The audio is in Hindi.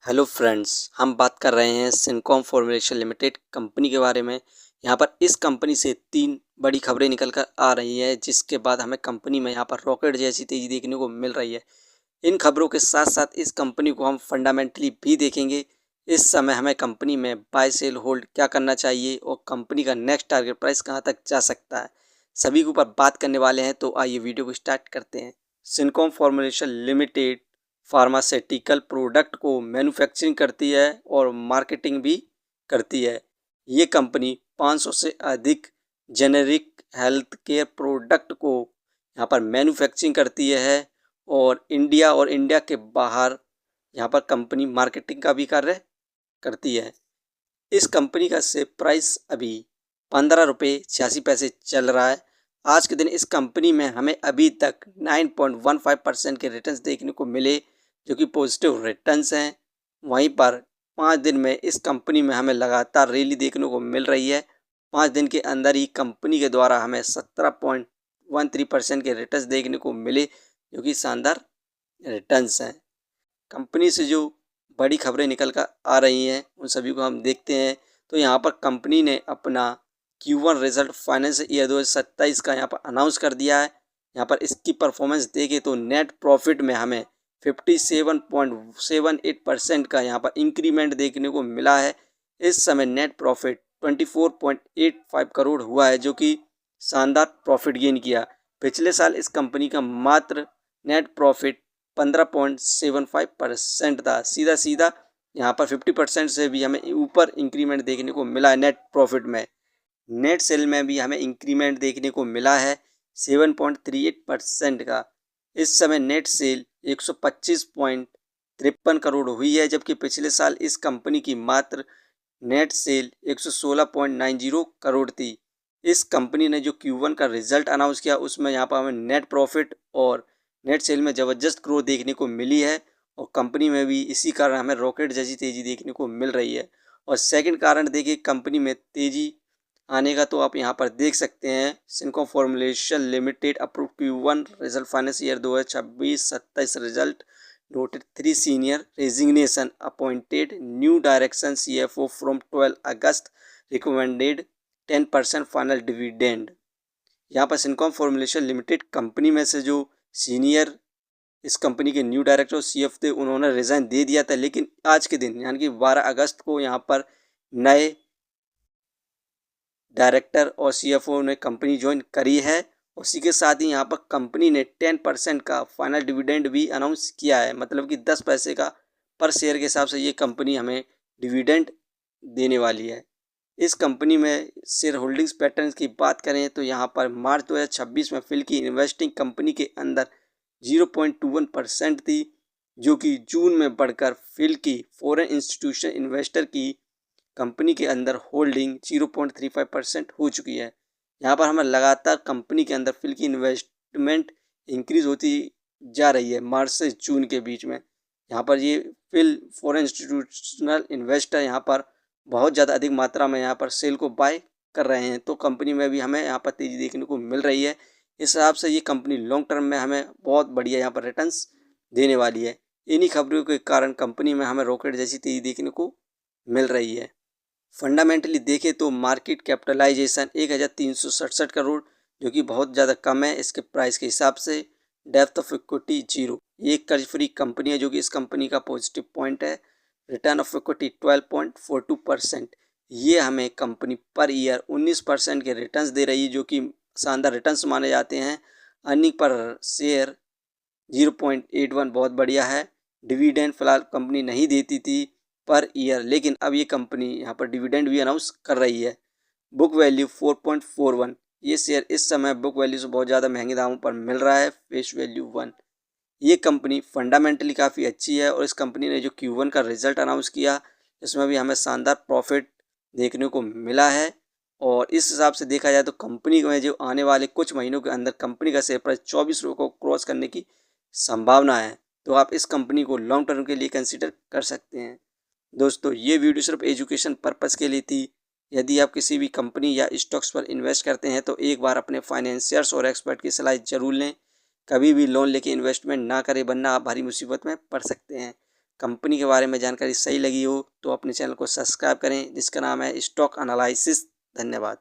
हेलो फ्रेंड्स, हम बात कर रहे हैं सिनकॉम फॉर्मुलेशन लिमिटेड कंपनी के बारे में। यहाँ पर इस कंपनी से 3 बड़ी खबरें निकल कर आ रही है, जिसके बाद हमें कंपनी में यहाँ पर रॉकेट जैसी तेज़ी देखने को मिल रही है। इन खबरों के साथ-साथ इस कंपनी को हम फंडामेंटली भी देखेंगे। इस समय हमें कंपनी में बाय, सेल, होल्ड क्या करना चाहिए और कंपनी का नेक्स्ट टारगेट प्राइस कहाँ तक जा सकता है, सभी के ऊपर बात करने वाले हैं। तो आइए वीडियो को स्टार्ट करते हैं। Syncom formulation limited pharmaceutical product को मैन्युफैक्चरिंग करती है और मार्केटिंग भी करती है। ये कंपनी 500 से अधिक जेनेरिक हेल्थ केयर प्रोडक्ट को यहाँ पर मैन्युफैक्चरिंग करती है और इंडिया के बाहर यहाँ पर कंपनी मार्केटिंग का भी कार्य करती है। इस कंपनी का शेयर प्राइस अभी 15 रुपये 86 पैसे चल रहा है। आज के दिन इस कंपनी में हमें अभी तक 9.15% के रिटर्न्स देखने को मिले, जो कि पॉजिटिव रिटर्न्स हैं। वहीं पर 5 दिन में इस कंपनी में हमें लगातार रैली देखने को मिल रही है। 5 दिन के अंदर ही कंपनी के द्वारा हमें 17.13% के रिटर्न्स देखने को मिले, जो कि शानदार रिटर्न्स हैं। कंपनी से जो बड़ी खबरें निकल कर आ रही हैं उन सभी को हम देखते हैं। तो यहाँ पर कंपनी ने अपना Q1 रिजल्ट फाइनेंशियल ईयर 2027 का यहाँ पर अनाउंस कर दिया है। यहाँ पर इसकी परफॉर्मेंस देखें तो नेट प्रॉफिट में हमें 57.78% का यहाँ पर इंक्रीमेंट देखने को मिला है। इस समय नेट प्रॉफिट 24.85 करोड़ हुआ है, जो कि शानदार प्रॉफिट गेन किया। पिछले साल इस कंपनी का मात्र नेट प्रॉफिट 15.75% था। सीधा यहाँ पर 50% से भी हमें ऊपर इंक्रीमेंट देखने को मिला है नेट प्रॉफिट में। नेट सेल में भी हमें इंक्रीमेंट देखने को मिला है 7.38% का। इस समय नेट सेल 125.53 करोड़ हुई है, जबकि पिछले साल इस कंपनी की मात्र नेट सेल 116.90 करोड़ थी। इस कंपनी ने जो Q1 का रिजल्ट अनाउंस किया उसमें यहाँ पर हमें नेट प्रॉफिट और नेट सेल में ज़बरदस्त ग्रोथ देखने को मिली है और कंपनी में भी इसी कारण हमें रॉकेट जैसी तेज़ी देखने को मिल रही है। और सेकंड कारण देखिए कंपनी में तेज़ी आने का, तो आप यहाँ पर देख सकते हैं Syncom formulation limited approve Q1 result financial year 2026-27 result noted 3 senior resignation, appointed new direction CFO from 12 August, recommended 10% final dividend. यहाँ पर सिनकॉम फॉर्मुलेशन लिमिटेड कंपनी में से जो सीनियर इस कंपनी के न्यू डायरेक्टर और CFO थे उन्होंने रिज़ाइन दे दिया था, लेकिन आज के दिन यानी कि 12 अगस्त को यहाँ पर नए डायरेक्टर और CFO ने कंपनी ज्वाइन करी है। उसी के साथ ही यहाँ पर कंपनी ने 10% का फाइनल डिविडेंड भी अनाउंस किया है, मतलब कि 10 पैसे का पर शेयर के हिसाब से ये कंपनी हमें डिविडेंड देने वाली है। इस कंपनी में शेयर होल्डिंग्स पैटर्न की बात करें तो यहाँ पर मार्च 2026 में फिल की इन्वेस्टिंग कंपनी के अंदर 0.21% थी, जो कि जून में बढ़कर फिल की फॉरेन इंस्टीट्यूशन इन्वेस्टर की कंपनी के अंदर होल्डिंग 0.35% हो चुकी है। यहाँ पर हमें लगातार कंपनी के अंदर फिल की इन्वेस्टमेंट इंक्रीज होती जा रही है मार्च से जून के बीच में। यहाँ पर ये फिल फॉरेन इंस्टीट्यूशनल इन्वेस्टर यहाँ पर बहुत ज़्यादा अधिक मात्रा में यहाँ पर सेल को बाय कर रहे हैं, तो कंपनी में भी हमें यहाँ पर तेज़ी देखने को मिल रही है। इस हिसाब से ये कंपनी लॉन्ग टर्म में हमें बहुत बढ़िया यहाँ पर रिटर्न्स देने वाली है। इन्हीं खबरों के कारण कंपनी में हमें रॉकेट जैसी तेज़ी देखने को मिल रही है। फंडामेंटली देखें तो मार्केट कैपिटलाइजेशन 1367 करोड़, जो कि बहुत ज़्यादा कम है इसके प्राइस के हिसाब से। डेप्थ ऑफ इक्विटी 0, ये एक कर्ज फ्री कंपनी है, जो कि इस कंपनी का पॉजिटिव पॉइंट है। रिटर्न ऑफ इक्विटी 12.42%, ये हमें कंपनी पर ईयर 19% के रिटर्न्स दे रही है, जो कि शानदार रिटर्न्स माने जाते हैं। अर्निंग पर शेयर 0.81 बहुत बढ़िया है। डिविडेंड फिलहाल कंपनी नहीं देती थी पर ईयर, लेकिन अब ये कंपनी यहाँ पर डिविडेंड भी अनाउंस कर रही है। बुक वैल्यू 4.41, ये शेयर इस समय बुक वैल्यू से बहुत ज़्यादा महंगे दामों पर मिल रहा है। Face value 1। ये कंपनी फंडामेंटली काफ़ी अच्छी है और इस कंपनी ने जो Q1 का रिजल्ट अनाउंस किया इसमें भी हमें शानदार प्रॉफिट देखने को मिला है। और इस हिसाब से देखा जाए तो कंपनी में जो आने वाले कुछ महीनों के अंदर कंपनी का शेयर प्राइस 24 रुपये को क्रॉस करने की संभावना है, तो आप इस कंपनी को लॉन्ग टर्म के लिए कंसिडर कर सकते हैं। दोस्तों, ये वीडियो सिर्फ एजुकेशन पर्पस के लिए थी। यदि आप किसी भी कंपनी या स्टॉक्स पर इन्वेस्ट करते हैं तो एक बार अपने फाइनेंशियर्स और एक्सपर्ट की सलाह जरूर लें। कभी भी लोन लेके इन्वेस्टमेंट ना करें, वरना आप भारी मुसीबत में पड़ सकते हैं। कंपनी के बारे में जानकारी सही लगी हो तो अपने चैनल को सब्सक्राइब करें, जिसका नाम है स्टॉक एनालिसिस। धन्यवाद।